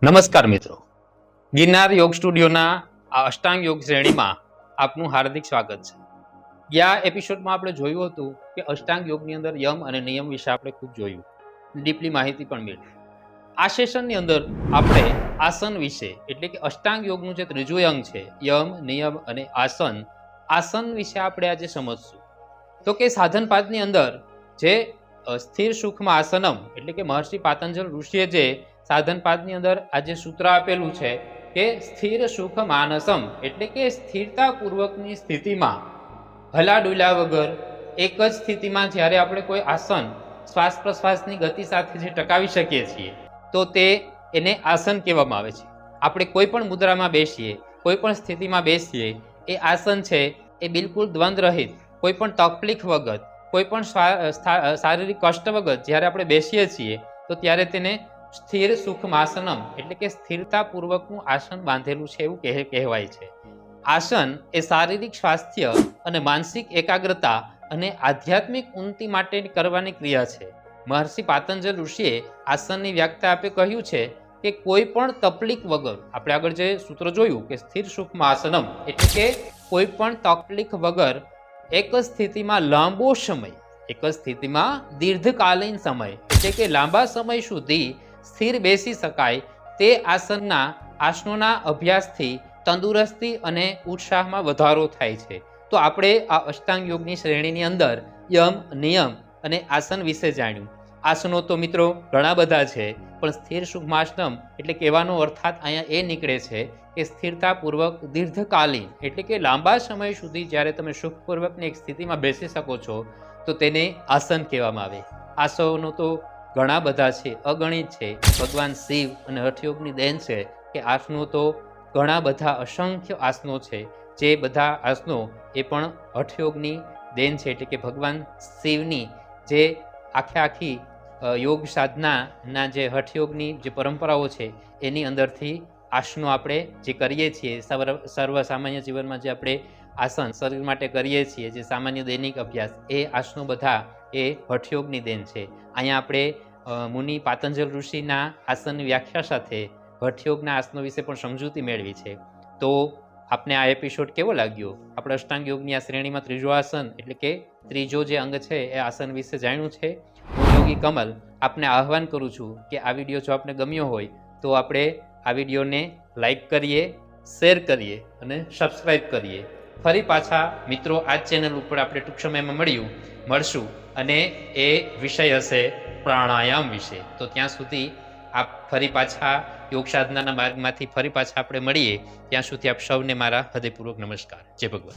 નમસ્કાર મિત્રો, ગિરનાર યોગ સ્ટુડિયોના આ અષ્ટાંગ યોગ શ્રેણીમાં આપનું હાર્દિક સ્વાગત છે. ગયા એપિસોડમાં આપણે જોયું હતું કે અષ્ટાંગ યોગની અંદર યમ અને નિયમ વિશે આપણે ખૂબ જોયું, ડીપલી માહિતી પણ મેળવી. આ સેશનની અંદર આપણે આસન વિશે એટલે કે અષ્ટાંગ યોગનું જે ત્રીજું અંગ છે યમ, નિયમ અને આસન વિશે આપણે આજે સમજશું. તો કે સાધન પાદની અંદર જે સ્થિર સૂક્ષ્મ આસનમ એટલે કે મહર્ષિ પાતંજલ ઋષિએ જે સાધન પાદની અંદર આજે સૂત્ર આપેલું છે કે સ્થિર સુખ માનસમ એટલે કે સ્થિરતા પૂર્વકની સ્થિતિમાં હલા ડુલા વગર એક જ સ્થિતિમાં જ્યારે આપણે કોઈ આસન શ્વાસ પ્રશ્વાસની ગતિ સાથે જે ટકાવી શકીએ છીએ તો એને આસન કહેવામાં આવે છે. આપણે કોઈ પણ મુદ્રામાં બેસીએ, કોઈ પણ સ્થિતિમાં બેસીએ, એ આસન છે એ બિલકુલ દ્વંદ રહિત, કોઈ પણ તકલીફ વગર, કોઈ પણ શારીરિક કષ્ટ વગર જ્યારે આપણે બેસીએ છીએ તો ત્યારે તેને સ્થિર સુખમાસનમ એટલે કે સ્થિરતા પૂર્વકનું આસન બાંધેલું છે એવું કહેવાય છે. આસન એ શારીરિક સ્વાસ્થ્ય અને માનસિક એકાગ્રતા અને આધ્યાત્મિક ઉન્નતિ માટે કરવાની ક્રિયા છે. મહર્ષિ પાતંજલ ઋષિએ આસનની વ્યાખ્યા આપે કહ્યું છે કે કોઈ પણ તકલીફ વગર, આપણે આગળ જે સૂત્ર જોયું કે સ્થિર સુખમાસનમ એટલે કે કોઈ પણ તકલીફ વગર એક જ સ્થિતિમાં લાંબો સમય, એક જ સ્થિતિમાં દીર્ઘકાલીન સમય એટલે કે લાંબા સમય સુધી સ્થિર બેસી શકાય તે આસનોના અભ્યાસથી તંદુરસ્તી અને ઉત્સાહમાં વધારો થાય છે. તો આપણે આ અષ્ટાંગ યોગની શ્રેણીની અંદર યમ, નિયમ અને આસન વિશે જાણ્યું. આસનો તો મિત્રો ઘણા બધા છે, પણ સ્થિર સુખમાસનમ એટલે કહેવાનો અર્થાત અહીંયા એ નીકળે છે કે સ્થિરતાપૂર્વક દીર્ઘકાલીન એટલે કે લાંબા સમય સુધી જ્યારે તમે સુખપૂર્વકની એક સ્થિતિમાં બેસી શકો છો તો તેને આસન કહેવામાં આવે. આસનો તો ઘણા બધા છે, અગણિત છે. ભગવાન શિવ અને હઠયોગની દેન છે કે આસનો તો ઘણા બધા અસંખ્ય આસનો છે, જે બધા આસનો એ પણ હઠયોગની દેન છે એટલે કે ભગવાન શિવની જે આખી યોગ સાધનાના જે હઠયોગની જે પરંપરાઓ છે એની અંદરથી આસનો આપણે જે કરીએ છીએ સર્વ સામાન્ય જીવનમાં જે આપણે આસન શરીર માટે કરીએ છીએ, જે સામાન્ય દૈનિક અભ્યાસ, એ આસનો બધા એ હઠયોગની દેન છે. અહીંયા આપણે મુનિ પાતંજલ ઋષિના આસનની વ્યાખ્યા સાથે હઠયોગના આસનો વિશે પણ સમજૂતી મેળવી છે. તો આપને આ એપિસોડ કેવો લાગ્યો? આપણે અષ્ટાંગ યોગની આ શ્રેણીમાં ત્રીજો આસન એટલે કે ત્રીજો જે અંગ છે એ આસન વિશે જાણ્યું છે. હું યોગી કમલ આપને આહ્વાન કરું છું કે આ વિડીયો જો આપને ગમ્યો હોય તો આપણે આ વિડીયોને લાઈક કરીએ, શેર કરીએ અને સબસ્ક્રાઈબ કરીએ. ફરી પાછા મિત્રો આ ચેનલ ઉપર આપણે ટૂંક સમયમાં મળશું અને એ વિષય હશે પ્રાણાયામ વિશે. તો ત્યાં સુધી આપ ફરી પાછા યોગ સાધનાના માર્ગમાંથી ફરી પાછા આપણે મળીએ. ત્યાં સુધી આપ સૌને મારા હૃદયપૂર્વક નમસ્કાર. જય ભગવાન.